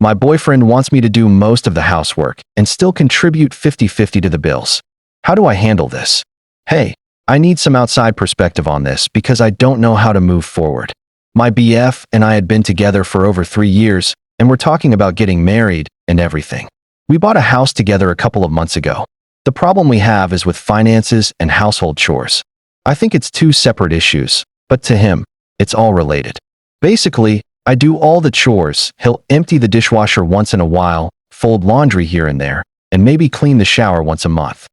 My boyfriend wants me to do most of the housework and still contribute 50-50 to the bills. How do I handle this? Hey, I need some outside perspective on this because I don't know how to move forward. My BF and I had been together for over 3 years, and we're talking about getting married and everything. We bought a house together a couple of months ago. The problem we have is with finances and household chores. I think it's two separate issues, but to him, it's all related. Basically, I do all the chores. He'll empty the dishwasher once in a while, fold laundry here and there, and maybe clean the shower once a month.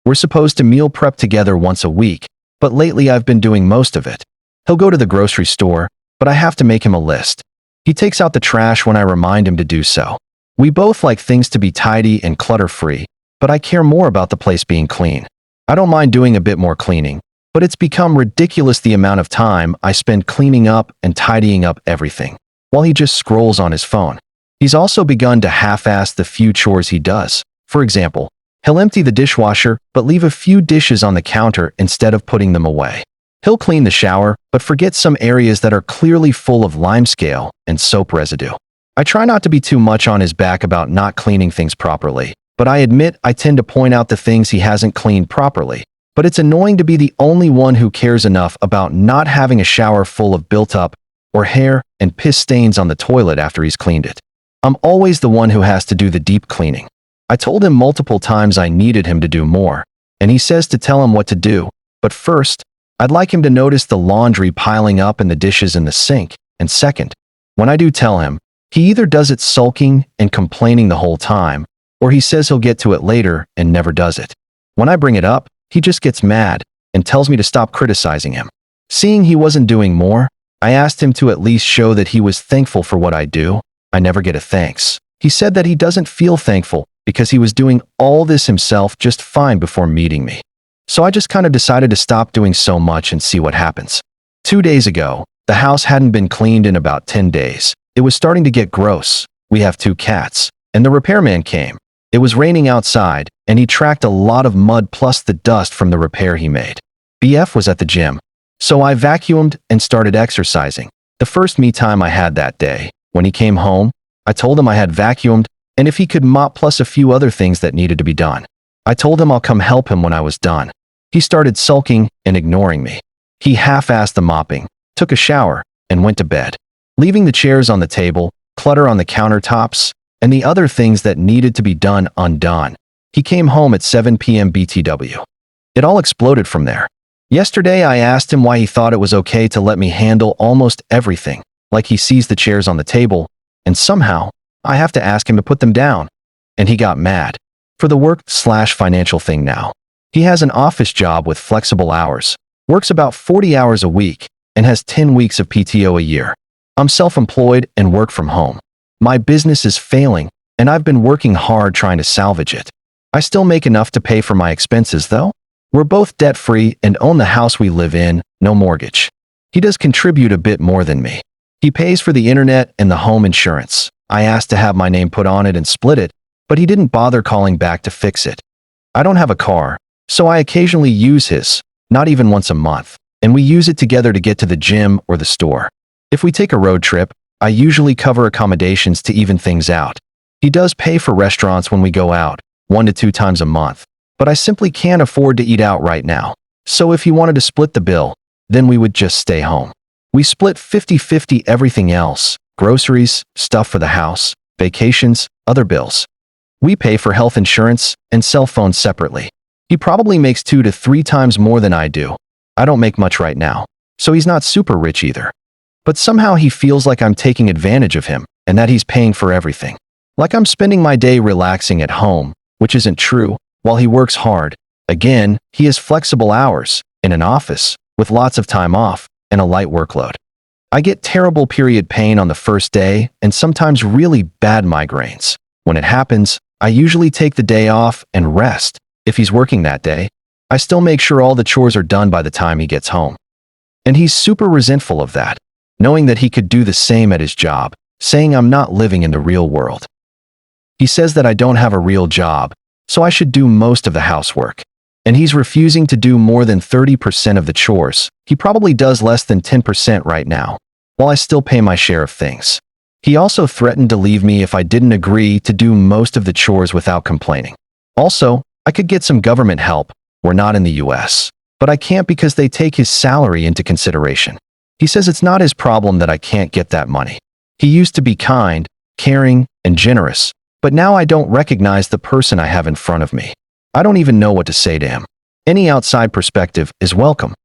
We're supposed to meal prep together once a week, but lately I've been doing most of it. He'll go to the grocery store, but I have to make him a list. He takes out the trash when I remind him to do so. We both like things to be tidy and clutter-free, but I care more about the place being clean. I don't mind doing a bit more cleaning, but it's become ridiculous the amount of time I spend cleaning up and tidying up everything, while he just scrolls on his phone. He's also begun to half-ass the few chores he does. For example, he'll empty the dishwasher but leave a few dishes on the counter instead of putting them away. He'll clean the shower but forget some areas that are clearly full of limescale and soap residue. I try not to be too much on his back about not cleaning things properly, but I admit I tend to point out the things he hasn't cleaned properly. But it's annoying to be the only one who cares enough about not having a shower full of built-up or hair and piss stains on the toilet after he's cleaned it. I'm always the one who has to do the deep cleaning. I told him multiple times I needed him to do more, and he says to tell him what to do, but first, I'd like him to notice the laundry piling up and the dishes in the sink, and second, when I do tell him, he either does it sulking and complaining the whole time, or he says he'll get to it later and never does it. When I bring it up, he just gets mad and tells me to stop criticizing him. Seeing he wasn't doing more, I asked him to at least show that he was thankful for what I do. I never get a thanks. He said that he doesn't feel thankful because he was doing all this himself just fine before meeting me. So I just kind of decided to stop doing so much and see what happens. 2 days ago, the house hadn't been cleaned in about 10 days. It was starting to get gross. We have 2 cats, and the repairman came. It was raining outside, and he tracked a lot of mud plus the dust from the repair he made. BF was at the gym, so I vacuumed and started exercising. The first me time I had that day. When he came home, I told him I had vacuumed, and if he could mop plus a few other things that needed to be done. I told him I'll come help him when I was done. He started sulking and ignoring me. He half-assed the mopping, took a shower, and went to bed, leaving the chairs on the table, clutter on the countertops, and the other things that needed to be done undone. He came home at 7 p.m. BTW. It all exploded from there. Yesterday, I asked him why he thought it was okay to let me handle almost everything, like he sees the chairs on the table, and somehow, I have to ask him to put them down. And he got mad. For the work/financial thing now. He has an office job with flexible hours, works about 40 hours a week, and has 10 weeks of PTO a year. I'm self-employed and work from home. My business is failing, and I've been working hard trying to salvage it. I still make enough to pay for my expenses, though. We're both debt-free and own the house we live in, no mortgage. He does contribute a bit more than me. He pays for the internet and the home insurance. I asked to have my name put on it and split it, but he didn't bother calling back to fix it. I don't have a car, so I occasionally use his, not even once a month, and we use it together to get to the gym or the store. If we take a road trip, I usually cover accommodations to even things out. He does pay for restaurants when we go out, 1 to 2 times a month, but I simply can't afford to eat out right now. So if he wanted to split the bill, then we would just stay home. We split 50-50 everything else, groceries, stuff for the house, vacations, other bills. We pay for health insurance and cell phones separately. He probably makes 2 to 3 times more than I do. I don't make much right now, so he's not super rich either. But somehow he feels like I'm taking advantage of him and that he's paying for everything. Like I'm spending my day relaxing at home, which isn't true, while he works hard. Again, he has flexible hours, in an office, with lots of time off, and a light workload. I get terrible period pain on the first day and sometimes really bad migraines. When it happens, I usually take the day off and rest. If he's working that day, I still make sure all the chores are done by the time he gets home. And he's super resentful of that, knowing that he could do the same at his job, saying I'm not living in the real world. He says that I don't have a real job, so I should do most of the housework. And he's refusing to do more than 30% of the chores. He probably does less than 10% right now, while I still pay my share of things. He also threatened to leave me if I didn't agree to do most of the chores without complaining. Also, I could get some government help. We're not in the US. But I can't because they take his salary into consideration. He says it's not his problem that I can't get that money. He used to be kind, caring, and generous, but now I don't recognize the person I have in front of me. I don't even know what to say to him. Any outside perspective is welcome.